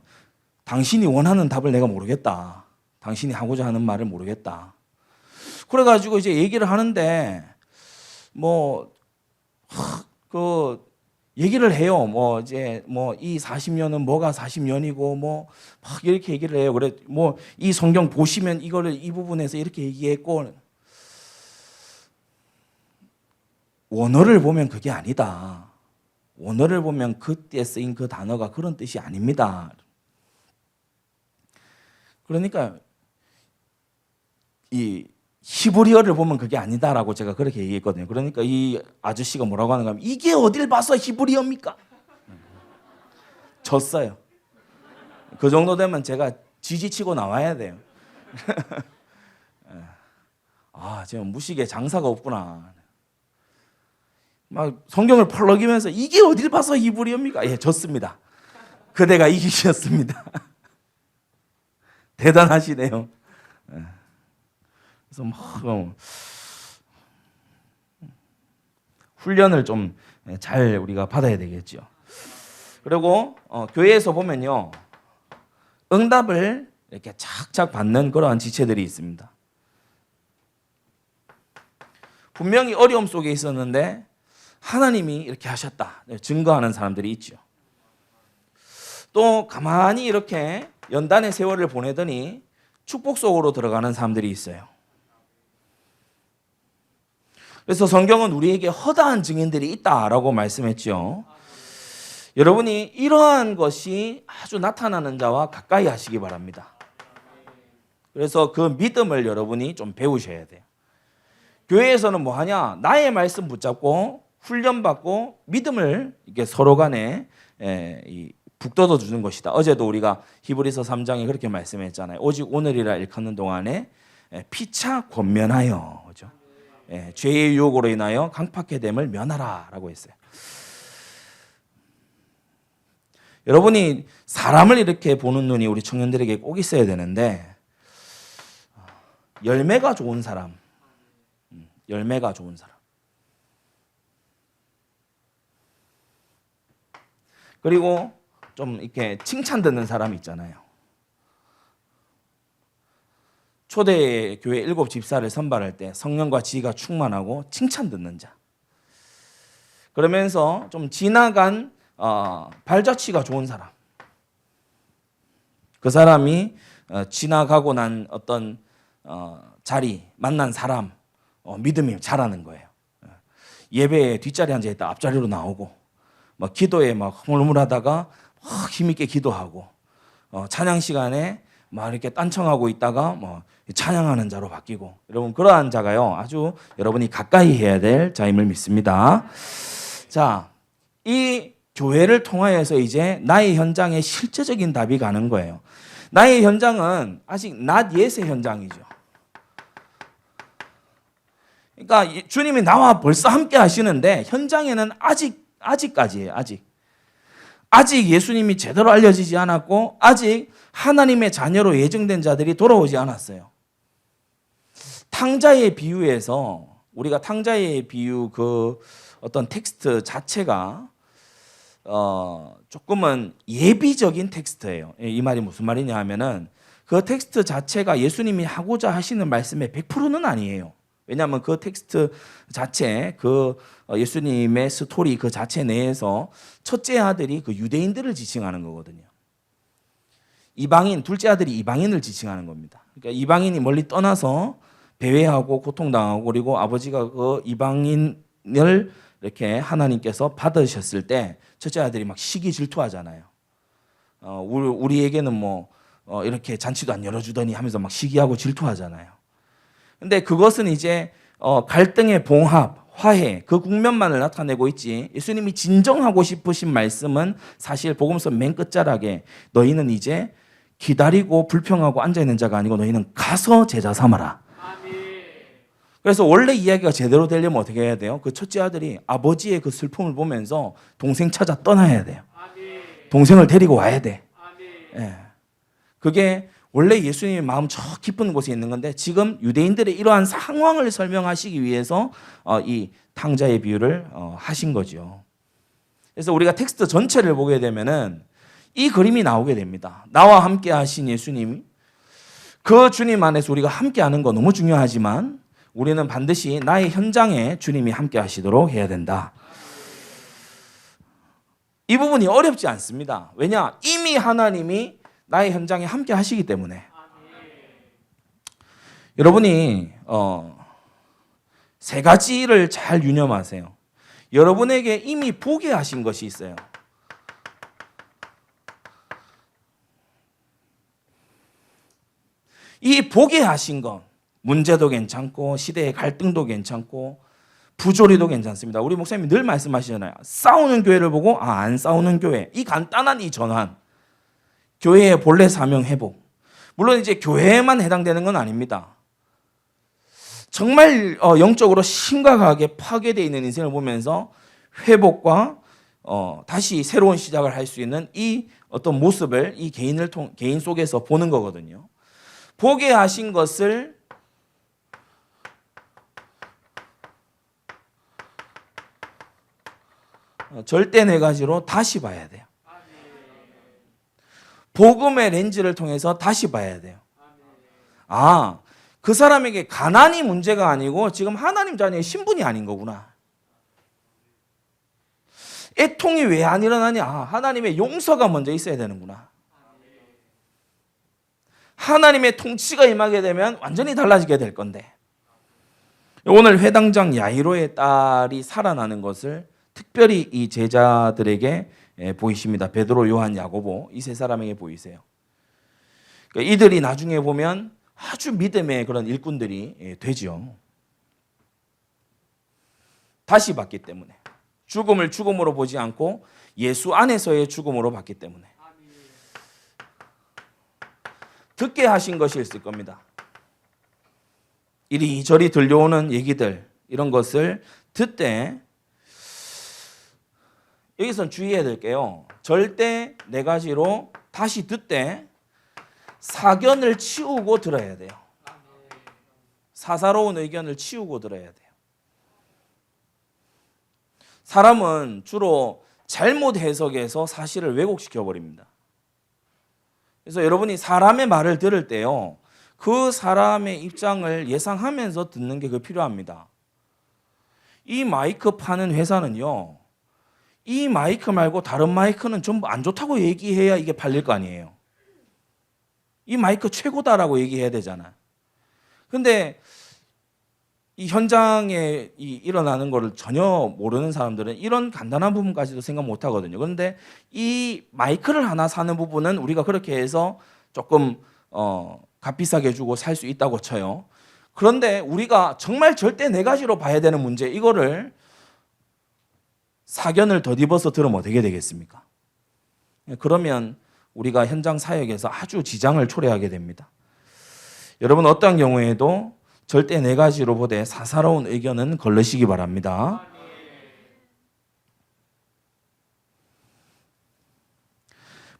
당신이 원하는 답을 내가 모르겠다. 당신이 하고자 하는 말을 모르겠다. 그래가지고 이제 얘기를 하는데 얘기를 해요. 이제 이 40년은 뭐가 40년이고 막 이렇게 얘기를 해요. 그래 이 성경 보시면 이거를 이 부분에서 이렇게 얘기했고 원어를 보면 그게 아니다. 원어를 보면 그때 쓰인 그 단어가 그런 뜻이 아닙니다. 그러니까 이 히브리어를 보면 그게 아니다라고 제가 그렇게 얘기했거든요. 그러니까 이 아저씨가 뭐라고 하는가 하면 이게 어딜 봐서 히브리어입니까? 졌어요. 그 정도 되면 제가 지지치고 나와야 돼요. 지금 무식에 장사가 없구나. 막 성경을 펄럭이면서 이게 어딜 봐서 히브리어입니까? 예, 졌습니다. 그대가 이기셨습니다. 대단하시네요. 그래서 막 훈련을 좀 잘 우리가 받아야 되겠죠. 그리고 교회에서 보면요, 응답을 이렇게 착착 받는 그러한 지체들이 있습니다. 분명히 어려움 속에 있었는데 하나님이 이렇게 하셨다 증거하는 사람들이 있죠. 또 가만히 이렇게 연단의 세월을 보내더니 축복 속으로 들어가는 사람들이 있어요. 그래서 성경은 우리에게 허다한 증인들이 있다라고 말씀했죠. 여러분이 이러한 것이 아주 나타나는 자와 가까이 하시기 바랍니다. 그래서 그 믿음을 여러분이 좀 배우셔야 돼요. 교회에서는 뭐 하냐? 나의 말씀 붙잡고 훈련받고 믿음을 이렇게 서로 간에 북돋워 주는 것이다. 어제도 우리가 히브리서 3장에 그렇게 말씀했잖아요. 오직 오늘이라 일컫는 동안에 피차 권면하여, 그렇죠? 죄의 유혹으로 인하여 강팍해 됨을 면하라라고 했어요. 여러분이 사람을 이렇게 보는 눈이 우리 청년들에게 꼭 있어야 되는데, 열매가 좋은 사람, 열매가 좋은 사람. 그리고 좀 이렇게 칭찬 듣는 사람이 있잖아요. 초대 교회 7 집사를 선발할 때 성령과 지혜가 충만하고 칭찬 듣는 자. 그러면서 좀 지나간 발자취가 좋은 사람. 그 사람이 지나가고 난 어떤 자리, 만난 사람, 믿음이 자라는 거예요. 예배에 뒷자리에 앉아있다 앞자리로 나오고, 막 기도에 막 흐물흐물하다가 힘있게 기도하고, 찬양 시간에 막 이렇게 딴청하고 있다가 뭐 찬양하는 자로 바뀌고, 여러분 그러한 자가요 아주 여러분이 가까이 해야 될 자임을 믿습니다. 자, 이 교회를 통하여서 이제 나의 현장에 실제적인 답이 가는 거예요. 나의 현장은 아직 not yet의 현장이죠. 그러니까 주님이 나와 벌써 함께 하시는데 현장에는 아직까지예요. 아직 예수님이 제대로 알려지지 않았고 아직 하나님의 자녀로 예정된 자들이 돌아오지 않았어요. 탕자의 비유에서 우리가 탕자의 비유 그 어떤 텍스트 자체가 조금은 예비적인 텍스트예요. 이 말이 무슨 말이냐 하면은 그 텍스트 자체가 예수님이 하고자 하시는 말씀의 100%는 아니에요. 왜냐하면 그 텍스트 자체, 그 예수님의 스토리 그 자체 내에서 첫째 아들이 그 유대인들을 지칭하는 거거든요. 이방인, 둘째 아들이 이방인을 지칭하는 겁니다. 그러니까 이방인이 멀리 떠나서 배회하고 고통당하고, 그리고 아버지가 그 이방인을 이렇게 하나님께서 받으셨을 때 첫째 아들이 막 시기 질투하잖아요. 우리에게는 뭐 이렇게 잔치도 안 열어주더니 하면서 막 시기하고 질투하잖아요. 근데 그것은 이제 갈등의 봉합, 화해 그 국면만을 나타내고 있지, 예수님이 진정하고 싶으신 말씀은 사실 복음서 맨 끝자락에 너희는 이제 기다리고 불평하고 앉아있는 자가 아니고 너희는 가서 제자 삼아라. 그래서 원래 이야기가 제대로 되려면 어떻게 해야 돼요? 그 첫째 아들이 아버지의 그 슬픔을 보면서 동생 찾아 떠나야 돼요. 동생을 데리고 와야 돼. 예. 그게 원래 예수님의 마음 저 깊은 곳에 있는 건데, 지금 유대인들의 이러한 상황을 설명하시기 위해서 이 탕자의 비유를 하신 거죠. 그래서 우리가 텍스트 전체를 보게 되면은 이 그림이 나오게 됩니다. 나와 함께 하신 예수님, 그 주님 안에서 우리가 함께 하는 거 너무 중요하지만 우리는 반드시 나의 현장에 주님이 함께 하시도록 해야 된다. 이 부분이 어렵지 않습니다. 왜냐? 이미 하나님이 나의 현장에 함께 하시기 때문에. 여러분이 세 가지를 잘 유념하세요. 여러분에게 이미 보게 하신 것이 있어요. 이 보게 하신 것, 문제도 괜찮고 시대의 갈등도 괜찮고 부조리도 괜찮습니다. 우리 목사님이 늘 말씀하시잖아요. 싸우는 교회를 보고 안 싸우는 교회. 이 간단한 이 전환. 교회의 본래 사명 회복. 물론 이제 교회에만 해당되는 건 아닙니다. 정말 영적으로 심각하게 파괴되어 있는 인생을 보면서 회복과 다시 새로운 시작을 할 수 있는 이 어떤 모습을 이 개인 속에서 보는 거거든요. 보게 하신 것을 절대 네 가지로 다시 봐야 돼요. 복음의 렌즈를 통해서 다시 봐야 돼요. 그 사람에게 가난이 문제가 아니고 지금 하나님 자녀의 신분이 아닌 거구나. 애통이 왜 안 일어나냐? 하나님의 용서가 먼저 있어야 되는구나. 하나님의 통치가 임하게 되면 완전히 달라지게 될 건데, 오늘 회당장 야이로의 딸이 살아나는 것을 특별히 이 제자들에게 보이십니다. 베드로, 요한, 야고보 이 세 사람에게 보이세요. 그러니까 이들이 나중에 보면 아주 믿음의 그런 일꾼들이 되죠. 다시 봤기 때문에. 죽음을 죽음으로 보지 않고 예수 안에서의 죽음으로 봤기 때문에. 듣게 하신 것이 있을 겁니다. 이리저리 들려오는 얘기들, 이런 것을 듣되, 여기선 주의해야 될 게요. 절대 네 가지로 다시 듣되 사견을 치우고 들어야 돼요. 사사로운 의견을 치우고 들어야 돼요. 사람은 주로 잘못 해석해서 사실을 왜곡시켜 버립니다. 그래서 여러분이 사람의 말을 들을 때요, 그 사람의 입장을 예상하면서 듣는 게 필요합니다. 이 마이크 파는 회사는요, 이 마이크 말고 다른 마이크는 전부 안 좋다고 얘기해야 이게 팔릴 거 아니에요. 이 마이크 최고다라고 얘기해야 되잖아. 근데 이 현장에 일어나는 거를 전혀 모르는 사람들은 이런 간단한 부분까지도 생각 못 하거든요. 그런데 이 마이크를 하나 사는 부분은 우리가 그렇게 해서 조금 값비싸게 주고 살 수 있다고 쳐요. 그런데 우리가 정말 절대 네 가지로 봐야 되는 문제, 이거를 사견을 덧입어서 들으면 어떻게 되겠습니까? 그러면 우리가 현장 사역에서 아주 지장을 초래하게 됩니다. 여러분, 어떤 경우에도 절대 네 가지로 보되 사사로운 의견은 걸르시기 바랍니다.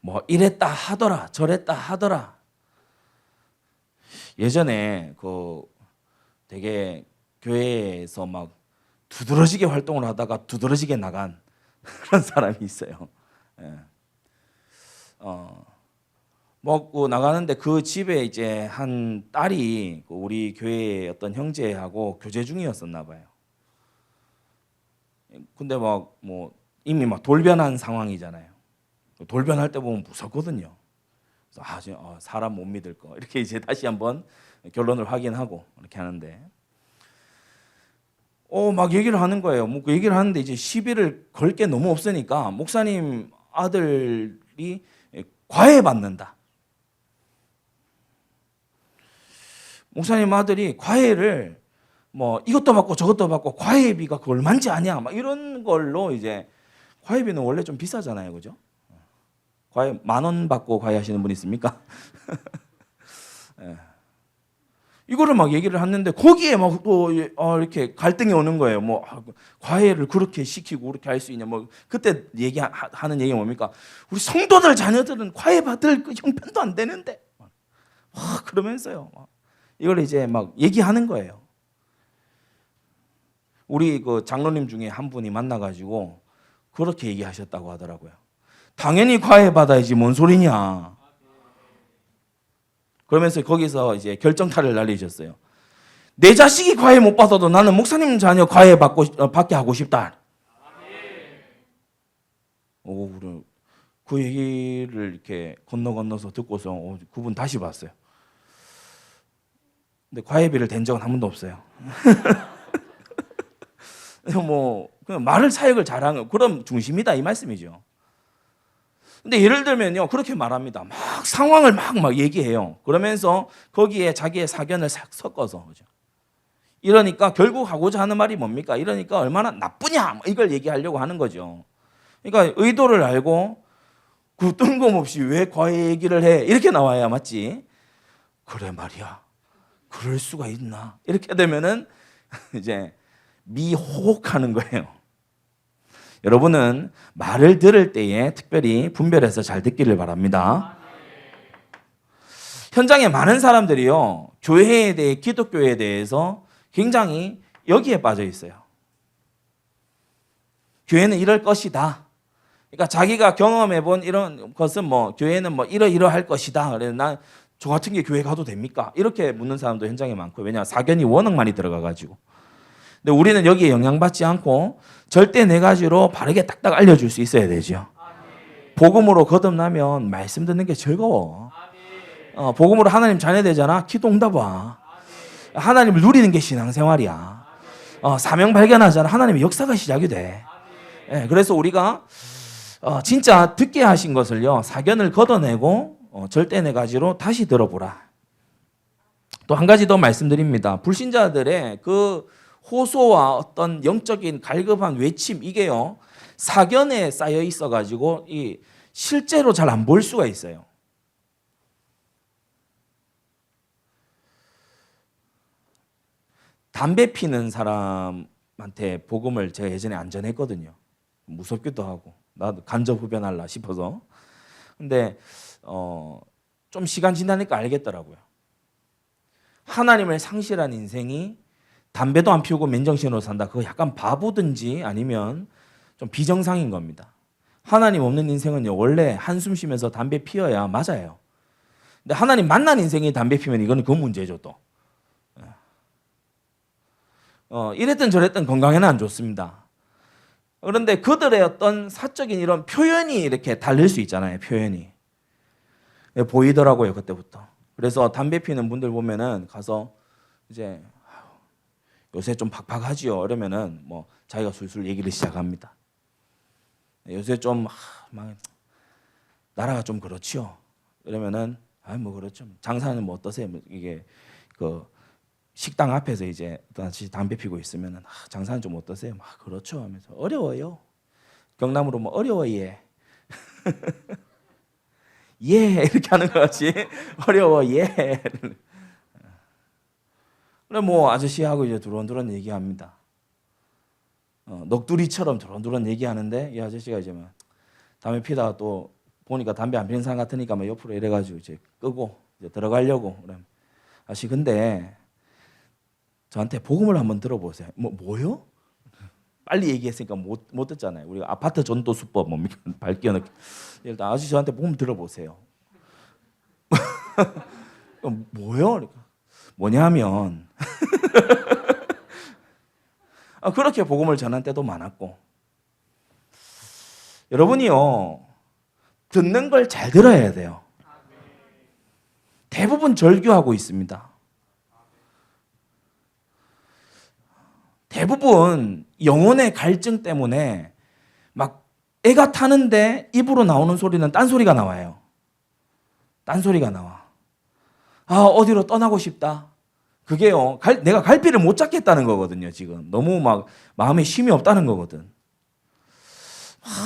뭐 이랬다 하더라, 저랬다 하더라. 예전에 되게 교회에서 막 두드러지게 활동을 하다가 두드러지게 나간 그런 사람이 있어요. 먹고 나가는데 그 집에 이제 한 딸이 우리 교회의 어떤 형제하고 교제 중이었었나 봐요. 근데 이미 돌변한 상황이잖아요. 돌변할 때 보면 무섭거든요. 그래서 사람 못 믿을 거, 이렇게 이제 다시 한번 결론을 확인하고 이렇게 하는데, 막 얘기를 하는 거예요. 그 얘기를 하는데 이제 시비를 걸 게 너무 없으니까 목사님 아들이 과외 받는다. 목사님 아들이 과외를 이것도 받고 저것도 받고 과외비가 그 얼마인지 아냐, 이런 걸로. 이제 과외비는 원래 좀 비싸잖아요, 그죠? 과외 10,000원 받고 과외하시는 분 있습니까? 네. 이거를 얘기를 하는데 거기에 또 이렇게 갈등이 오는 거예요. 과외를 그렇게 시키고 그렇게 할 수 있냐. 그때 하는 얘기가 뭡니까? 우리 성도들 자녀들은 과외 받을 형편도 안 되는데. 그러면서요. 이걸 이제 얘기하는 거예요. 우리 장로님 중에 한 분이 만나가지고 그렇게 얘기하셨다고 하더라고요. 당연히 과외 받아야지 뭔 소리냐. 그러면서 거기서 이제 결정타를 날리셨어요. 내 자식이 과외 못 받아도 나는 목사님 자녀 과외 받게 하고 싶다. 그래. 그 얘기를 이렇게 건너서 듣고서 그분 다시 봤어요. 근데 과외비를 댄 적은 한 번도 없어요. 말을 사역을 잘하는 그런 중심이다 이 말씀이죠. 근데 예를 들면요, 그렇게 말합니다. 막 상황을 막 얘기해요. 그러면서 거기에 자기의 사견을 싹 섞어서, 그죠? 이러니까 결국 하고자 하는 말이 뭡니까? 이러니까 얼마나 나쁘냐 이걸 얘기하려고 하는 거죠. 그러니까 의도를 알고 그 뜬금없이 왜 과외 얘기를 해 이렇게 나와야 맞지. 그래 말이야. 그럴 수가 있나? 이렇게 되면은 이제 미혹하는 거예요. 여러분은 말을 들을 때에 특별히 분별해서 잘 듣기를 바랍니다. 현장에 많은 사람들이요, 교회에 대해, 기독교에 대해서 굉장히 여기에 빠져 있어요. 교회는 이럴 것이다. 그러니까 자기가 경험해 본 이런 것은 뭐 교회는 뭐 이러할 것이다. 그래서 난 저 같은 게 교회 가도 됩니까? 이렇게 묻는 사람도 현장에 많고, 왜냐 사견이 워낙 많이 들어가 가지고. 근데 우리는 여기에 영향받지 않고 절대 네 가지로 바르게 딱딱 알려줄 수 있어야 되죠. 복음으로 거듭나면 말씀 듣는 게 즐거워. 복음으로 하나님 자녀 되잖아. 기도 응답와. 하나님을 누리는 게 신앙생활이야. 사명 발견하잖아. 하나님의 역사가 시작이 돼. 그래서 우리가 진짜 듣게 하신 것을요, 사견을 걷어내고 절대 네 가지로 다시 들어보라. 또 한 가지 더 말씀드립니다. 불신자들의 그 호소와 어떤 영적인 갈급한 외침, 이게요 사견에 쌓여 있어 가지고 이 실제로 잘 안 보일 수가 있어요. 담배 피는 사람한테 복음을 제가 예전에 안 전했거든요. 무섭기도 하고 나도 간접 흡연할라 싶어서. 근데 좀 시간 지나니까 알겠더라고요. 하나님을 상실한 인생이 담배도 안 피우고 맨정신으로 산다. 그거 약간 바보든지 아니면 좀 비정상인 겁니다. 하나님 없는 인생은요, 원래 한숨 쉬면서 담배 피워야 맞아요. 근데 하나님 만난 인생이 담배 피면 이거는 그 문제죠 또. 이랬든 저랬든 건강에는 안 좋습니다. 그런데 그들의 어떤 사적인 이런 표현이 이렇게 다를 수 있잖아요. 표현이 보이더라고요 그때부터. 그래서 담배 피는 분들 보면은 가서 이제 요새 좀 팍팍하지요. 이러면은 뭐 자기가 술술 얘기를 시작합니다. 요새 좀 나라가 좀 그렇지요. 이러면은 뭐 그렇죠. 장사는 뭐 어떠세요? 이게 그 식당 앞에서 이제 다시 담배 피고 있으면은 장사는 좀 어떠세요? 그렇죠 하면서 어려워요. 경남으로 뭐 어려워 예. 예 이렇게 하는 거지. 어려워 예. 그래 뭐 아저씨하고 이제 두런두런 얘기합니다. 넋두리처럼 두런두런 얘기하는데 이 아저씨가 이제 막 담배 피다가 또 보니까 담배 안 피는 사람 같으니까 막 옆으로 이래가지고 이제 끄고 이제 들어가려고. 그래 아저씨 근데 저한테 복음을 한번 들어보세요. 뭐요? 빨리 얘기했으니까 못 듣잖아요. 우리가 아파트 전도 수법 뭡니까? 밝혀놓기. 일단 아저씨 저한테 복음 들어보세요. 뭐요? 그러니까 뭐냐면 그렇게 복음을 전한 때도 많았고, 여러분이요 듣는 걸 잘 들어야 돼요. 대부분 절규하고 있습니다. 대부분 영혼의 갈증 때문에 막 애가 타는데 입으로 나오는 소리는 딴소리가 나와요. 딴소리가 나와. 어디로 떠나고 싶다. 그게요 내가 갈피를 못 잡겠다는 거거든요. 지금 너무 막 마음에 쉼이 없다는 거거든.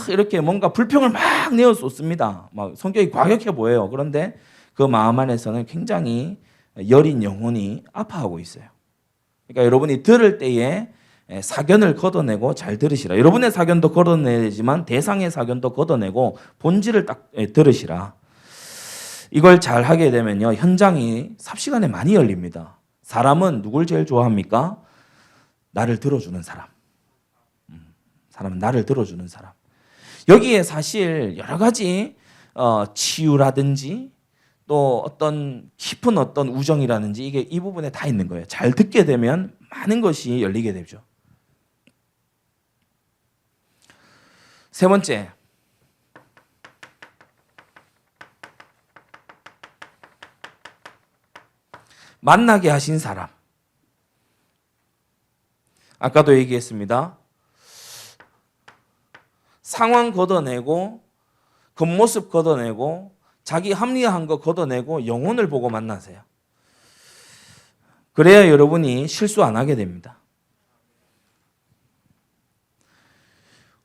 이렇게 뭔가 불평을 막 내어 쏟습니다. 막 성격이 과격해 보여요. 그런데 그 마음 안에서는 굉장히 여린 영혼이 아파하고 있어요. 그러니까 여러분이 들을 때에 사견을 걷어내고 잘 들으시라. 여러분의 사견도 걷어내지만 대상의 사견도 걷어내고 본질을 딱 들으시라. 이걸 잘 하게 되면요 현장이 삽시간에 많이 열립니다. 사람은 누굴 제일 좋아합니까? 나를 들어주는 사람. 사람은 나를 들어주는 사람. 여기에 사실 여러 가지 치유라든지 또 어떤 깊은 어떤 우정이라든지 이게 이 부분에 다 있는 거예요. 잘 듣게 되면 많은 것이 열리게 되죠. 세 번째, 만나게 하신 사람. 아까도 얘기했습니다. 상황 걷어내고 겉모습 걷어내고 자기 합리화한 거 걷어내고 영혼을 보고 만나세요. 그래야 여러분이 실수 안 하게 됩니다.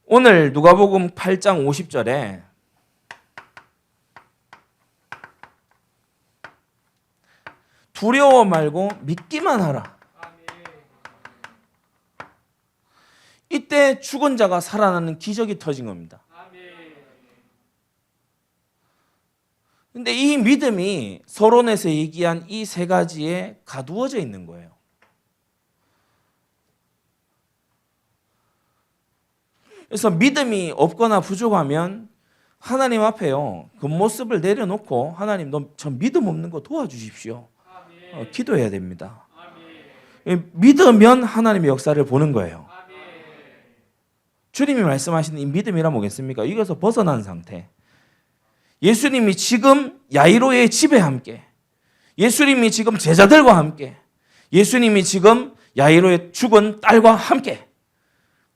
오늘 누가복음 8장 50절에 두려워 말고 믿기만 하라. 이때 죽은 자가 살아나는 기적이 터진 겁니다. 근데 이 믿음이 서론에서 얘기한 이 세 가지에 가두어져 있는 거예요. 그래서 믿음이 없거나 부족하면 하나님 앞에요, 겉모습을 내려놓고 하나님 저 믿음 없는 거 도와주십시오. 기도해야 됩니다. 믿으면 하나님의 역사를 보는 거예요. 주님이 말씀하시는 이 믿음이란 뭐겠습니까? 이것에서 벗어난 상태. 예수님이 지금 야이로의 집에 함께, 예수님이 지금 제자들과 함께, 예수님이 지금 야이로의 죽은 딸과 함께,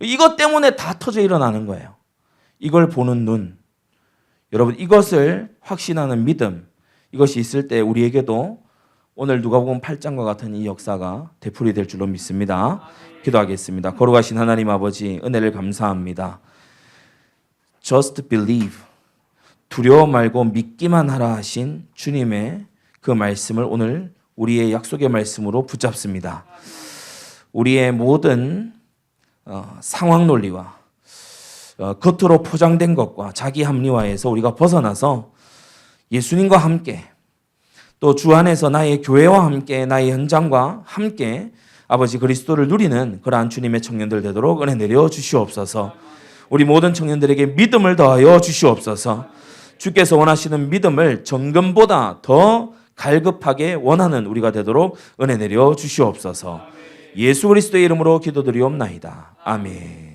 이것 때문에 다 터져 일어나는 거예요. 이걸 보는 눈, 여러분 이것을 확신하는 믿음, 이것이 있을 때 우리에게도 오늘 누가복음 8장과 같은 이 역사가 되풀이될 줄로 믿습니다. 기도하겠습니다. 거룩하신 하나님 아버지, 은혜를 감사합니다. Just believe, 두려워 말고 믿기만 하라 하신 주님의 그 말씀을 오늘 우리의 약속의 말씀으로 붙잡습니다. 우리의 모든 상황 논리와 겉으로 포장된 것과 자기 합리화에서 우리가 벗어나서 예수님과 함께, 또 주 안에서 나의 교회와 함께, 나의 현장과 함께 아버지 그리스도를 누리는 그러한 주님의 청년들 되도록 은혜 내려 주시옵소서. 우리 모든 청년들에게 믿음을 더하여 주시옵소서. 주께서 원하시는 믿음을 정금보다 더 갈급하게 원하는 우리가 되도록 은혜 내려 주시옵소서. 예수 그리스도의 이름으로 기도드리옵나이다. 아멘.